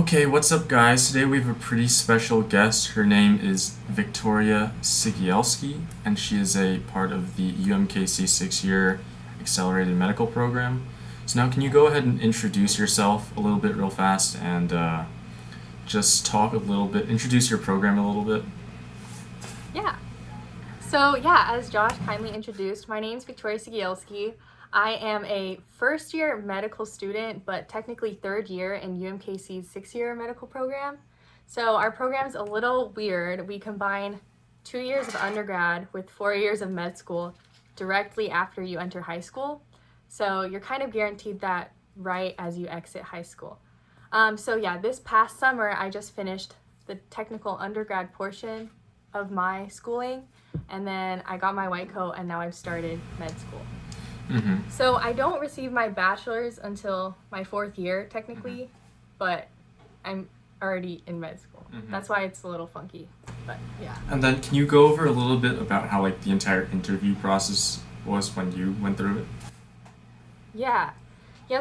Okay, what's up, guys? Today we have a pretty special guest. Her name is Victoria Sigielski, and she is a part of the UMKC 6-year accelerated medical program. So now, can you go ahead and introduce yourself a little bit real fast and just talk a little bit, introduce your program a little bit? Yeah. As Josh kindly introduced, my name is Victoria Sigielski. I am a first-year medical student, but technically third year in UMKC's 6-year medical program. So our program's a little weird. We combine 2 years of undergrad with 4 years of med school directly after you enter high school. So you're kind of guaranteed that right as you exit high school. This past summer, I just finished the technical undergrad portion of my schooling, and then I got my white coat, and now I've started med school. Mm-hmm. So I don't receive my bachelor's until my 4th year, technically, but I'm already in med school. Mm-hmm. That's why it's a little funky, but yeah. And then, can you go over a little bit about how the entire interview process was when you went through it? Yeah,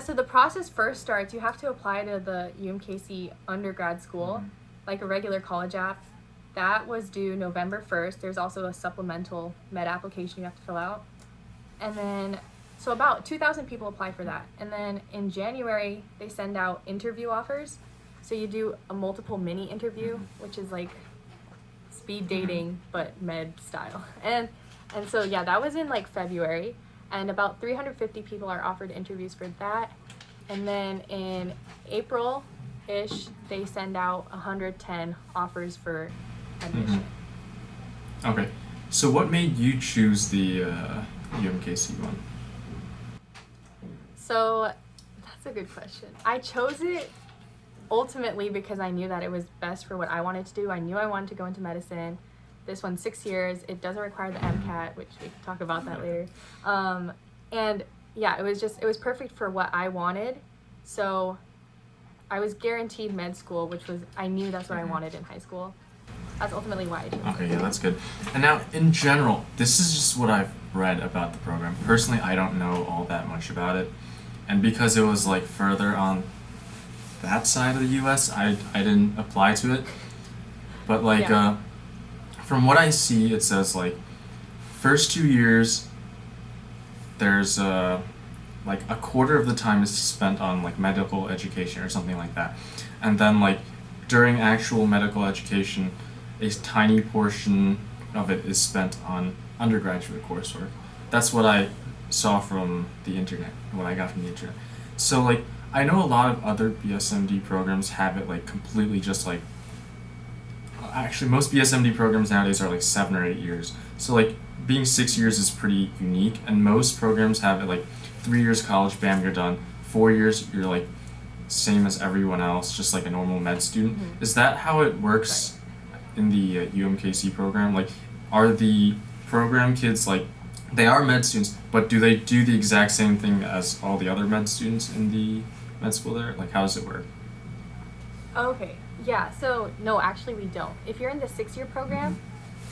so the process first starts, you have to apply to the UMKC undergrad school, like a regular college app. That was due November 1st. There's also a supplemental med application you have to fill out. And then, so about 2,000 people apply for that. And then in January, they send out interview offers. So you do a multiple mini interview, which is like speed dating, but med style. And so that was in February. And about 350 people are offered interviews for that. And then in April-ish, they send out 110 offers for admission. Okay, so what made you choose the UMKC one? So that's a good question. I chose it ultimately because I knew that it was best for what I wanted to do. I knew I wanted to go into medicine. This one's 6 years. It doesn't require the MCAT, which we can talk about that later. It was perfect for what I wanted. So I was guaranteed med school, I knew that's what I wanted in high school. That's ultimately why I chose it. Okay, yeah, that's good. And now, in general, this is just what I've read about the program. Personally, I don't know all that much about it. And because it was further on that side of the US, I didn't apply to it. But from what I see, it says first 2 years, there's a quarter of the time is spent on medical education or something like that. And then during actual medical education, a tiny portion of it is spent on undergraduate coursework. That's what I saw from the internet, what I got from the internet. So I know a lot of other BSMD programs have it completely just actually most BSMD programs nowadays are 7 or 8 years. So being 6 years is pretty unique, and most programs have it 3 years college, bam, you're done. 4 years, you're same as everyone else, just like a normal med student. Mm-hmm. Is that how it works in the UMKC program? Are the program kids they are med students, but do they do the exact same thing as all the other med students in the med school there? How does it work? Okay, yeah, so no, actually we don't. If you're in the 6-year program,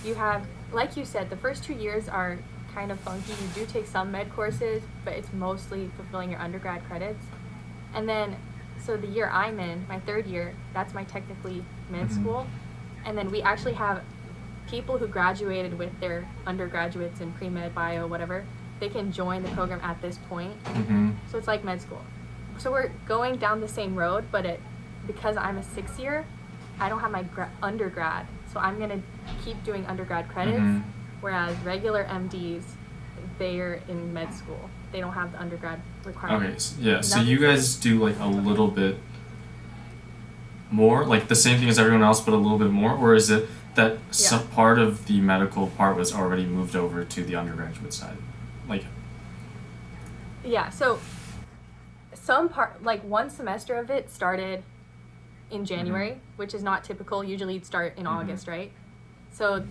you have, like you said, the first 2 years are kind of funky. You do take some med courses, but it's mostly fulfilling your undergrad credits. And then, so the year I'm in, my 3rd year, that's my technically med school. And then we actually have people who graduated with their undergraduates in pre-med, bio, whatever. They can join the program at this point. So it's like med school. So we're going down the same road, but because I'm a 6-year, I don't have my undergrad. So I'm going to keep doing undergrad credits, whereas regular MDs, they're in med school. They don't have the undergrad requirements. Okay, so you guys do a little bit more, the same thing as everyone else, but a little bit more? Or is it that some part of the medical part was already moved over to the undergraduate side? Yeah, so some part, one semester of it started in January, which is not typical. Usually it'd start in August, right? So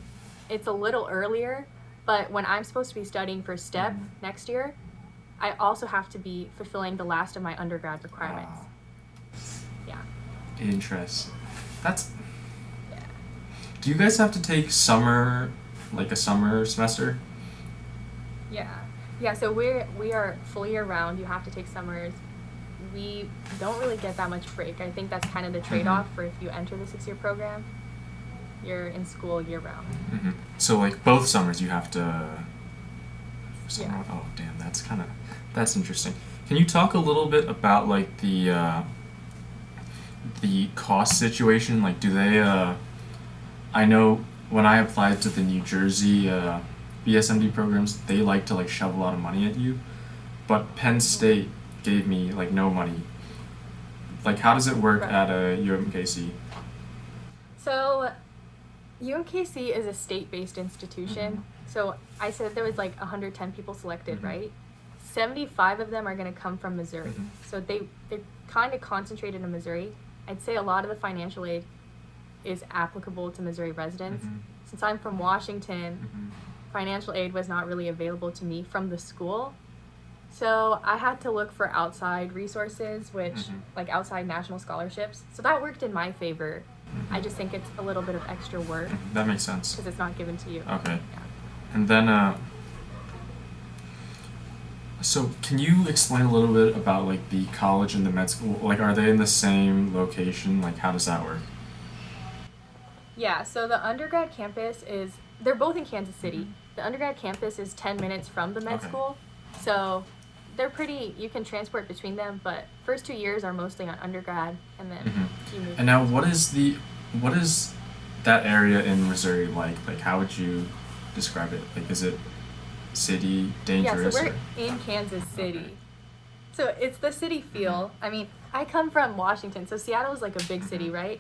it's a little earlier, but when I'm supposed to be studying for STEP next year, I also have to be fulfilling the last of my undergrad requirements. Wow. Yeah. Interesting. That's... Yeah. Do you guys have to take summer, a summer semester? Yeah, so we are full year round. You have to take summers. we don't really get that much break. I think that's kind of the trade-off for if you enter the 6-year program, you're in school year-round. So like both summers you have to. Yeah. Oh damn, that's interesting. Can you talk a little bit about like the cost situation? Like, do they? I know when I applied to the New Jersey BSMD programs, they like to like shove a lot of money at you, but Penn State gave me like no money. Like, how does it work Right. at a UMKC? So, UMKC is a state-based institution. So I said there was like 110 people selected, right? 75 of them are going to come from Missouri. So they're kind of concentrated in Missouri. I'd say a lot of the financial aid is applicable to Missouri residents. Since I'm from Washington, financial aid was not really available to me from the school. So I had to look for outside resources, which like outside national scholarships. So that worked in my favor. I just think it's a little bit of extra work That makes sense. because it's not given to you. Okay. Yeah. And then, so can you explain a little bit about like the college and the med school? Like, are they in the same location? Like, how does that work? Yeah, so the undergrad campus they're both in Kansas City. The undergrad campus is 10 minutes from the med Okay. school. So you can transport between them, but first 2 years are mostly on undergrad, and then you move. And now, what is that area in Missouri like? Like, how would you describe it? Like, is it city, dangerous? Yeah, so or- we're in Kansas City. Okay. So it's the city feel. I mean, I come from Washington, so Seattle is like a big city, right?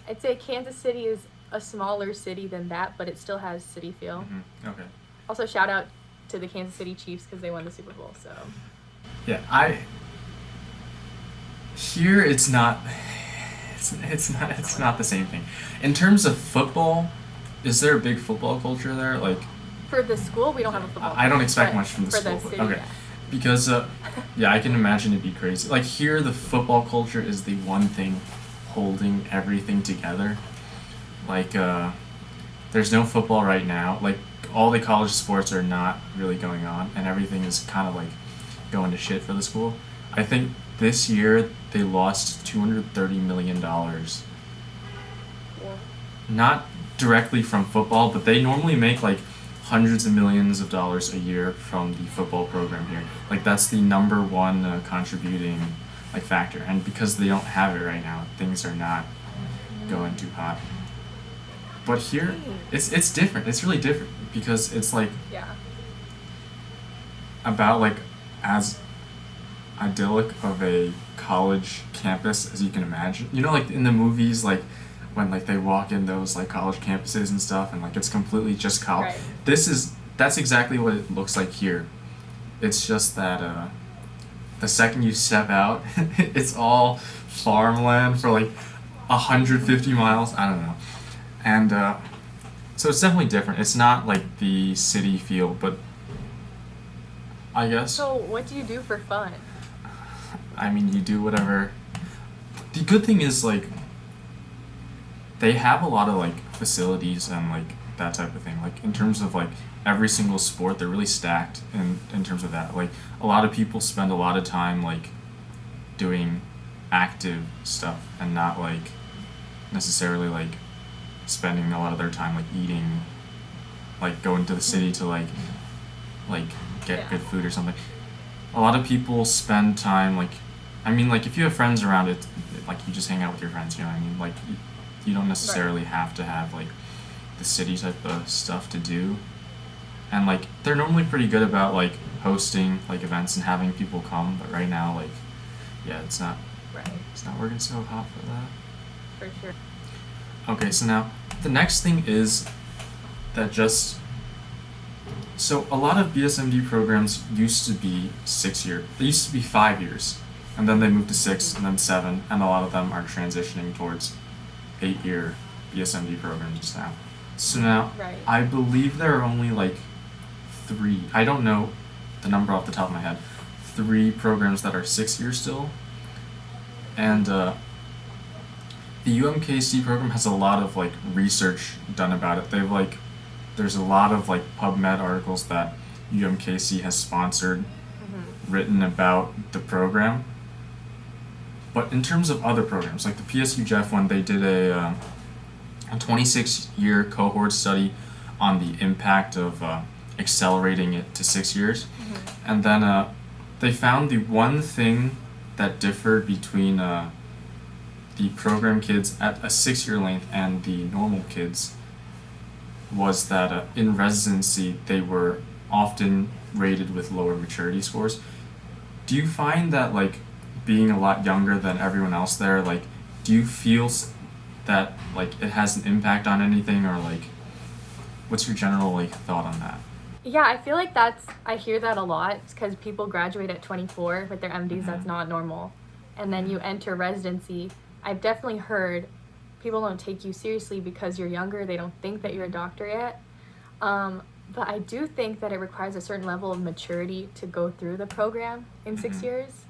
I'd say Kansas City is a smaller city than that, but it still has city feel. Okay. Also, shout out to the Kansas City Chiefs because they won the Super Bowl. So Yeah, here it's not. It's not the same thing. In terms of football, is there a big football culture there? Like, for the school, we don't have a football. I don't team, expect but much from the for school. The but- city, okay. yeah. Because yeah, I can imagine it'd be crazy. Like here, the football culture is the one thing holding everything together. Like there's no football right now. Like all the college sports are not really going on, and everything is kind of like going to shit for the school. I think this year they lost $230 million. Yeah. Not directly from football, but they normally make like hundreds of millions of dollars a year from the football program here. Like that's the number one contributing like factor, and because they don't have it right now, things are not going too hot. But here, it's different. It's really different because it's like Yeah. about like as idyllic of a college campus as you can imagine. You know, like in the movies, like when like they walk in those like college campuses and stuff, and like it's completely just college. Right. That's exactly what it looks like here. It's just that the second you step out, it's all farmland for like 150 miles. I don't know, and so it's definitely different. It's not like the city feel, but I guess. So what do you do for fun? I mean, you do whatever. The good thing is like they have a lot of like facilities and like that type of thing. Like in terms of like every single sport, they're really stacked in terms of that. Like a lot of people spend a lot of time like doing active stuff and not like necessarily like spending a lot of their time like eating, like going to the city to like get Yeah. good food or something. A lot of people spend time like, I mean, like if you have friends around it, like you just hang out with your friends. You know what I mean? Like you don't necessarily have to have like the city type of stuff to do. And like they're normally pretty good about like hosting like events and having people come, but right now like yeah, it's not working so hot for that. For sure. Okay, so now the next thing is that so a lot of BSMD programs used to be 6 year. They used to be 5 years, and then they moved to 6 and then 7, and a lot of them are transitioning towards 8-year BSMD programs now. So now Right. I believe there are only like 3. I don't know the number off the top of my head. 3 programs that are 6 years still, and the UMKC program has a lot of like research done about it. There's a lot of like PubMed articles that UMKC has sponsored, written about the program, But in terms of other programs, like the PSU Jeff one, they did a 26-year cohort study on the impact of accelerating it to 6 years. And then they found the one thing that differed between the program kids at a 6-year length and the normal kids was that in residency they were often rated with lower maturity scores. Do you find that, like, being a lot younger than everyone else there, like, do you feel that, like, it has an impact on anything, or, like, what's your general, like, thought on that? Yeah, I feel like I hear that a lot because people graduate at 24 with their MDs. That's not normal. And then you enter residency. I've definitely heard people don't take you seriously because you're younger. They don't think that you're a doctor yet. But I do think that it requires a certain level of maturity to go through the program in 6 years.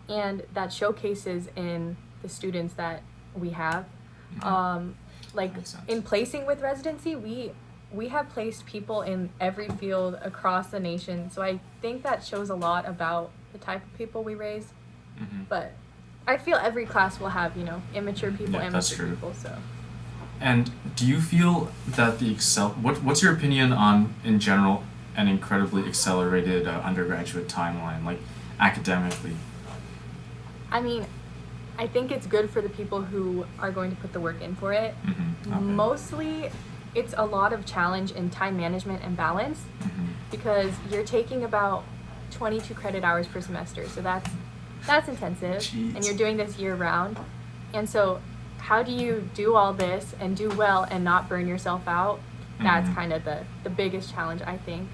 And that showcases in the students that we have. Like, in placing with residency, we have placed people in every field across the nation. So I think that shows a lot about the type of people we raise. But I feel every class will have, immature people and mature people. So. And do you feel that the what's your opinion on, in general, an incredibly accelerated undergraduate timeline, like academically? I mean, I think it's good for the people who are going to put the work in for it. Okay. Mostly, it's a lot of challenge in time management and balance because you're taking about 22 credit hours per semester. So that's intensive. Jeez. And you're doing this year round. And so how do you do all this and do well and not burn yourself out? That's kind of the biggest challenge, I think.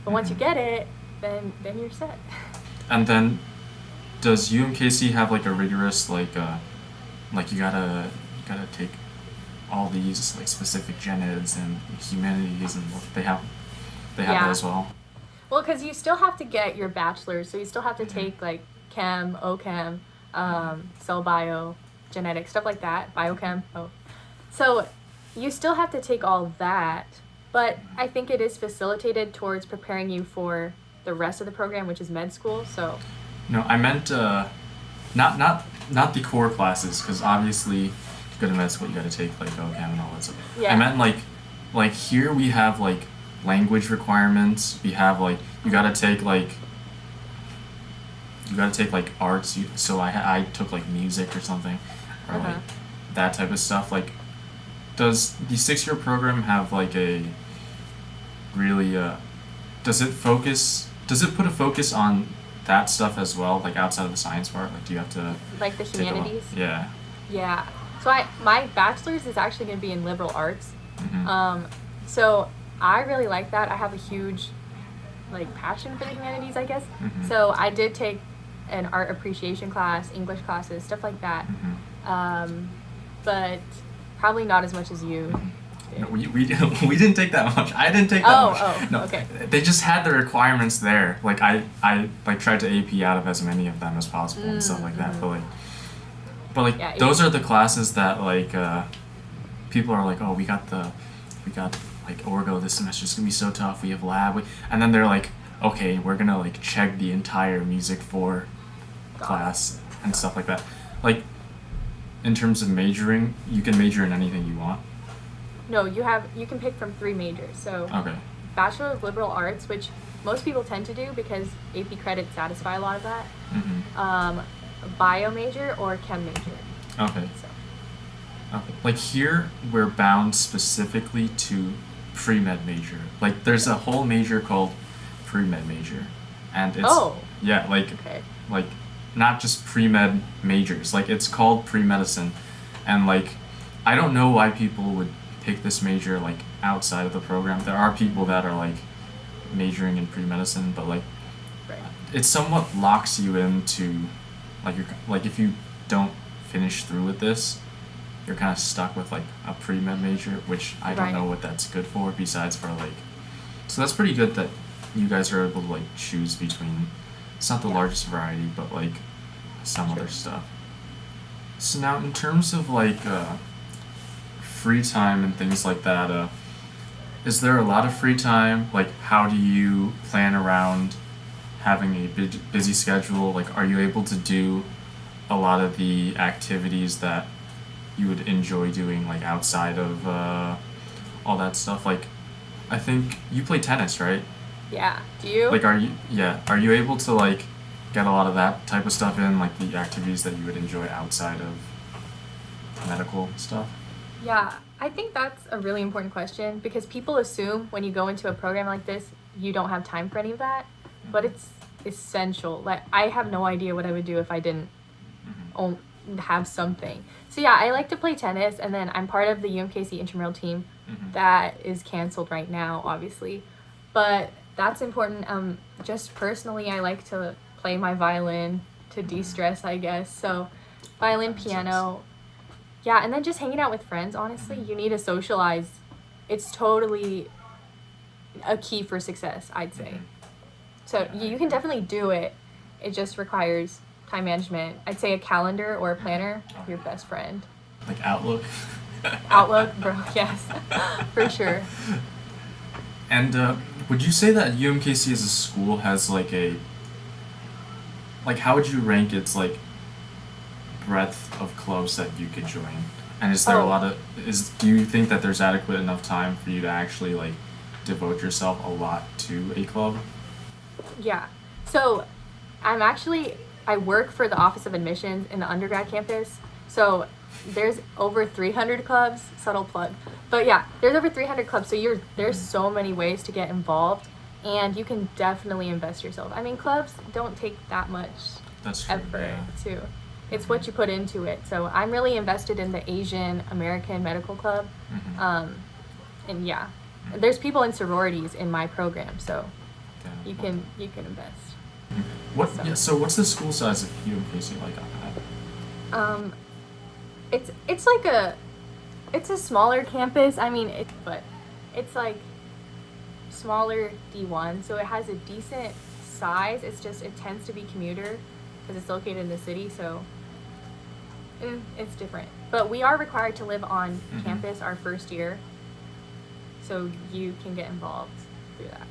But once you get it, then you're set. And then does UMKC have like a rigorous like you gotta take all these like specific gen eds and humanities, and they have that as well? Well, because you still have to get your bachelor's, so you still have to take like chem, OChem, cell bio, genetics, stuff like that, biochem. So you still have to take all that, but I think it is facilitated towards preparing you for the rest of the program, which is med school. So. No, I meant not the core classes, because obviously to go to med school you got to take like OChem and all that stuff. Yeah. I meant like here we have like language requirements. We have like you got to take like arts. So I took like music or something, or like that type of stuff. Like, does the 6-year program have like a really does it put a focus on that stuff as well, like outside of the science part? Like, do you have to like the humanities? Yeah. So my bachelor's is actually going to be in liberal arts. So I really like that. I have a huge like passion for the humanities, I guess. So I did take an art appreciation class, English classes, stuff like that. But probably not as much as you did. No, we didn't take that much. I didn't take that much. No, okay. They just had the requirements there. Like I like tried to AP out of as many of them as possible and stuff like that. But like yeah, those are the classes that like people are like, oh, we got like Orgo this semester. It's gonna be so tough. We have lab, and then they're like, okay, we're gonna like check the entire music 4 class and stuff like that. Like, in terms of majoring, you can major in anything you want. No, you can pick from 3 majors. So Bachelor of Liberal Arts, which most people tend to do because AP credits satisfy a lot of that. Bio major or chem major. Okay. Like here, we're bound specifically to pre-med major. Like there's a whole major called pre-med major, and it's like not just pre-med majors. Like it's called pre-medicine, and like I don't know why people would pick this major like outside of the program. There are people that are like majoring in pre-medicine, but like it somewhat locks you into like you're like if you don't finish through with this, you're kind of stuck with like a pre-med major, which I don't know what that's good for besides for like. So that's pretty good that you guys are able to like choose between. It's not the largest variety, but like some other stuff. So now in terms of like free time and things like that, is there a lot of free time? Like, how do you plan around having a busy schedule? Like, are you able to do a lot of the activities that you would enjoy doing like outside of all that stuff? Like, I think you play tennis, right? Yeah. Do you? Like, are you able to like get a lot of that type of stuff in, like the activities that you would enjoy outside of medical stuff? Yeah, I think that's a really important question because people assume when you go into a program like this, you don't have time for any of that, but it's essential. Like, I have no idea what I would do if I didn't own, have something. So, yeah, I like to play tennis, and then I'm part of the UMKC intramural team that is canceled right now, obviously. But that's important. Just personally, I like to play my violin to de-stress, I guess. So, violin, piano. Yeah, and then just hanging out with friends, honestly, you need to socialize. It's totally a key for success, I'd say. So you can definitely do it. It just requires time management. I'd say a calendar or a planner, your best friend. Like Outlook? Outlook, bro, yes, for sure. And would you say that UMKC as a school has like how would you rank its like breadth of clubs that you could join? And is there a lot of do you think that there's adequate enough time for you to actually like devote yourself a lot to a club? Yeah. So I work for the Office of Admissions in the undergrad campus. So there's over 300 clubs, subtle plug. But yeah, there's over 300 clubs. So there's so many ways to get involved, and you can definitely invest yourself. I mean, clubs don't take that much That's true, effort yeah. too. It's what you put into it. So I'm really invested in the Asian American Medical Club. And yeah, there's people in sororities in my program, so Yeah. you can invest. So what's the school size of UMKC like on that? It's a smaller campus. I mean, but it's like smaller D1, so it has a decent size. It's just it tends to be commuter because it's located in the city, so it's different. But we are required to live on campus our first year, so you can get involved through that.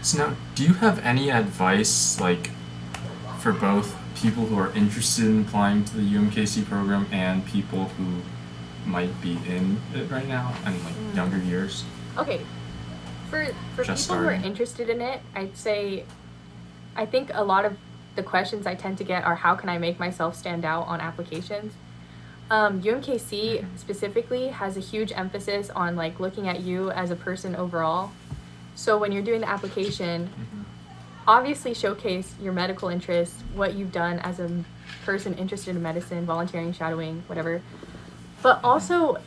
So now, do you have any advice, like, for both people who are interested in applying to the UMKC program and people who might be in it right now and like younger years? Okay, for Just people who are starting. interested in it, I'd say I think a lot of the questions I tend to get are how can I make myself stand out on applications? UMKC specifically has a huge emphasis on like looking at you as a person overall. So when you're doing the application, obviously showcase your medical interests, what you've done as a person interested in medicine, volunteering, shadowing, whatever. But also,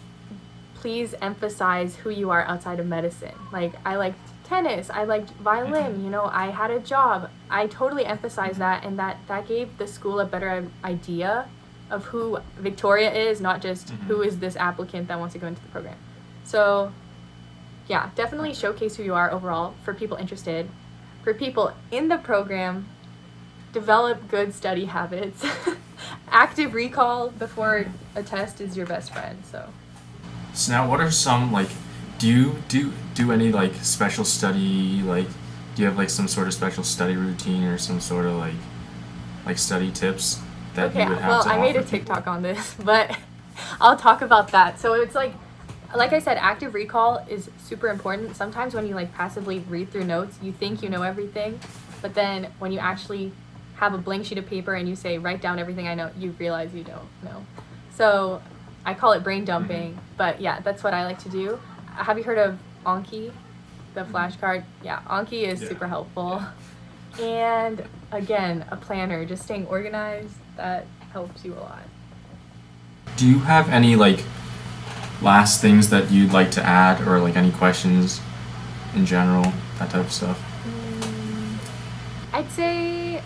please emphasize who you are outside of medicine. Like, I liked tennis, I liked violin, you know, I had a job. I totally emphasize that, and that gave the school a better idea of who Victoria is, not just who is this applicant that wants to go into the program. So, yeah, definitely showcase who you are overall for people interested. For people in the program, develop good study habits. Active recall before a test is your best friend, so. So now, what are some like? Do you do any like special study? Like, do you have like some sort of special study routine or some sort of like study tips that Okay, you would have well, to I made a offer TikTok people? on this, but I'll talk about that. So it's like I said, active recall is super important. Sometimes when you like passively read through notes, you think you know everything, but then when you actually have a blank sheet of paper and you say, write down everything I know, you realize you don't know. So I call it brain dumping, but yeah, that's what I like to do. Have you heard of Anki, the flashcard? Yeah, Anki is Yeah. super helpful. And again, a planner, just staying organized, that helps you a lot. Do you have any like last things that you'd like to add, or like any questions in general, that type of stuff? I'd say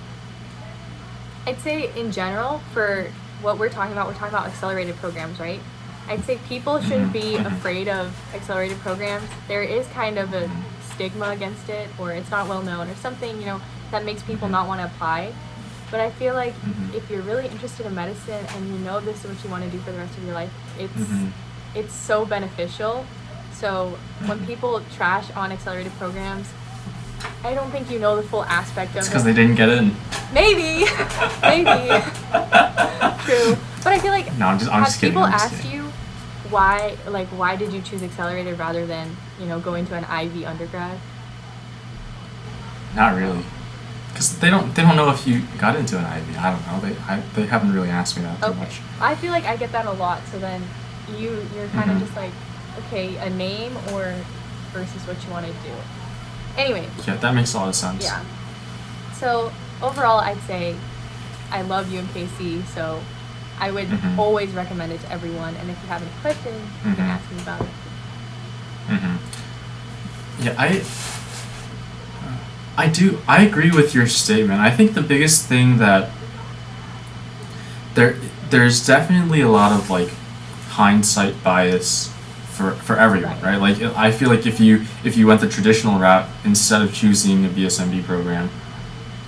in general, for what we're talking about accelerated programs, right? I'd say people shouldn't be afraid of accelerated programs. There is kind of a stigma against it, or it's not well known, or something, you know, that makes people not want to apply. But I feel like if you're really interested in medicine and you know this is what you want to do for the rest of your life, it's so beneficial. So when people trash on accelerated programs, I don't think you know the full aspect of It's because it. they didn't get in. Maybe. Maybe. True. But I feel like No, I'm just kidding. people I'm just asked kidding. you why did you choose accelerated rather than, going to an Ivy undergrad? Not really, because they don't know if you got into an Ivy. I don't know. They haven't really asked me that too Okay. much. I feel like I get that a lot, so then you're kind of Mhm. just like, okay, a name or versus what you want to do. Anyway, Yeah, that makes a lot of sense. yeah. So overall, I'd say I love UMKC, so I would Mhm. always recommend it to everyone. And if you have any questions, you can Mhm. ask me about it. Yeah, I agree with your statement. I think the biggest thing that there's definitely a lot of like hindsight bias for everyone, right? Like I feel like if you went the traditional route instead of choosing a BSMD program,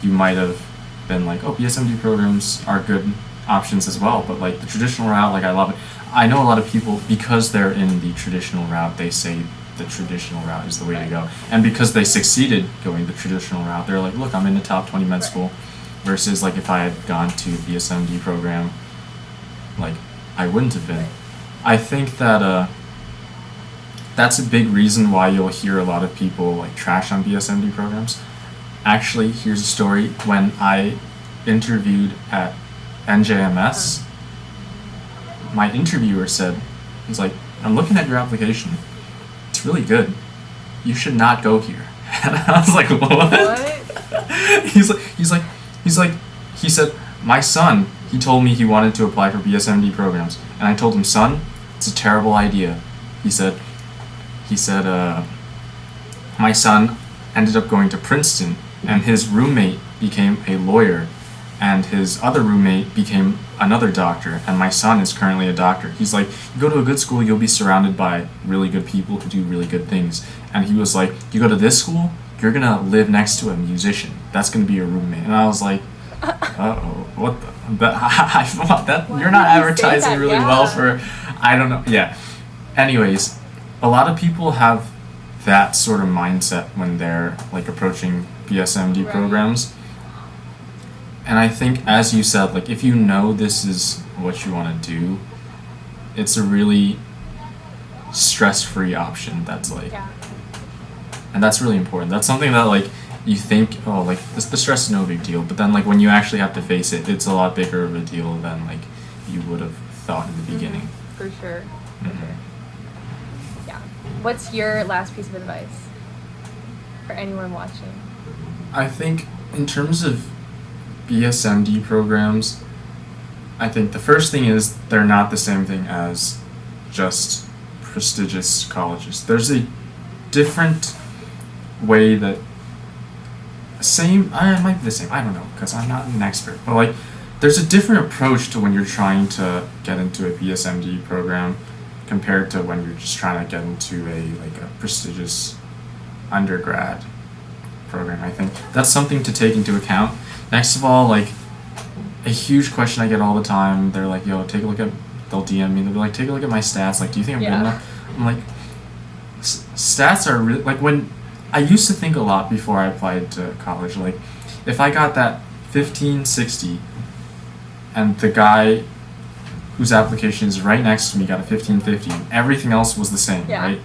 you might have been like, oh, BSMD programs are good options as well. But like the traditional route, like I love it. I know a lot of people, because they're in the traditional route, they say the traditional route is the way to go. And because they succeeded going the traditional route, they're like, look, I'm in the top 20 med school. Versus like if I had gone to BSMD program, like I wouldn't have been. I think that that's a big reason why you'll hear a lot of people like trash on BSMD programs. Actually, here's a story. When I interviewed at NJMS, my interviewer said, he's like, I'm looking at your application. It's really good. You should not go here. And I was like, what? He said, my son, he told me he wanted to apply for BSMD programs. And I told him, son, it's a terrible idea. He said, my son ended up going to Princeton, and his roommate became a lawyer, and his other roommate became another doctor, and my son is currently a doctor. He's like, you go to a good school, you'll be surrounded by really good people who do really good things. And he was like, you go to this school, you're gonna live next to a musician. That's gonna be your roommate. And I was like, uh-oh, what the? You're not advertising really well for, I don't know. Yeah. Anyways, a lot of people have that sort of mindset when they're like approaching BSMD programs. And I think, as you said, like if you know this is what you want to do, it's a really stress-free option. That's like, and that's really important. That's something that like you think, oh, like the stress is no big deal, but then like when you actually have to face it, it's a lot bigger of a deal than like you would have thought in the beginning. For sure. Mhm. Yeah. What's your last piece of advice for anyone watching? I think in terms of BSMD programs, I think the first thing is they're not the same thing as just prestigious colleges. There's a different way that it might be the same, I don't know, because I'm not an expert, but like there's a different approach to when you're trying to get into a BSMD program compared to when you're just trying to get into a prestigious undergrad program. I think that's something to take into account. Next of all, like a huge question I get all the time, they're like, yo, they'll DM me, they'll be like, take a look at my stats, like, do you think I'm good enough? I'm like, stats are really, like, when I used to think a lot before I applied to college, like, if I got that 1560 and the guy whose application is right next to me got a 1550 and everything else was the same, right?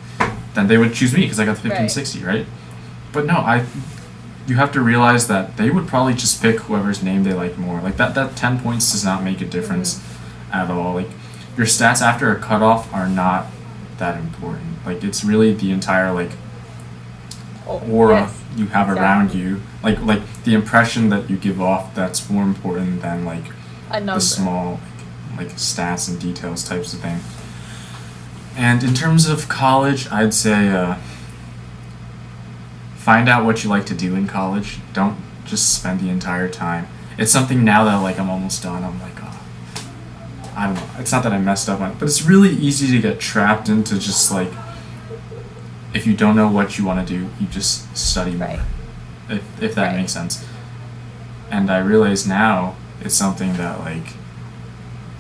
Then they would choose me because I got the 1560, right? But no, you have to realize that they would probably just pick whoever's name they like more. Like that 10 points does not make a difference at all. Like your stats after a cutoff are not that important. Like it's really the entire like aura you have around you. Like the impression that you give off, that's more important than like the small like stats and details types of thing. And in terms of college, I'd say find out what you like to do in college. Don't just spend the entire time. It's something now that like I'm almost done. I'm like, oh, I don't know. It's not that I messed up on it, but it's really easy to get trapped into just like, if you don't know what you want to do, you just study more. If that makes sense. And I realize now it's something that like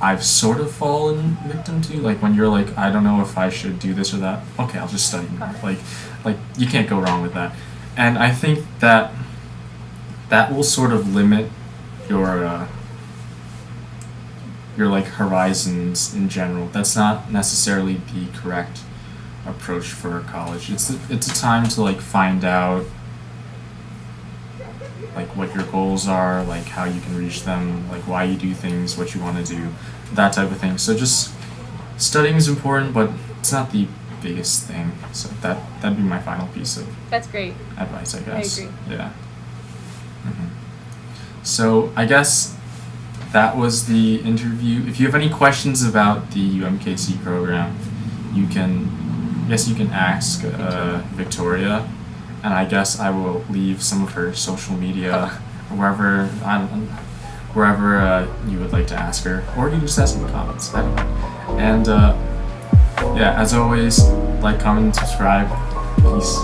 I've sort of fallen victim to. Like when you're like, I don't know if I should do this or that. Okay, I'll just study more. Like you can't go wrong with that. And I think that will sort of limit your like horizons in general. That's not necessarily the correct approach for college. It's a time to like find out like what your goals are, like how you can reach them, like why you do things, what you want to do, that type of thing. So just studying is important, but it's not the biggest thing. So that'd be my final piece of That's great. advice, I guess. I agree. Yeah. So I guess that was the interview. If you have any questions about the UMKC program, you can ask Victoria, and I guess I will leave some of her social media wherever you would like to ask her, or you can just ask in the comments. I don't know. And yeah, as always, like, comment, and subscribe. Peace.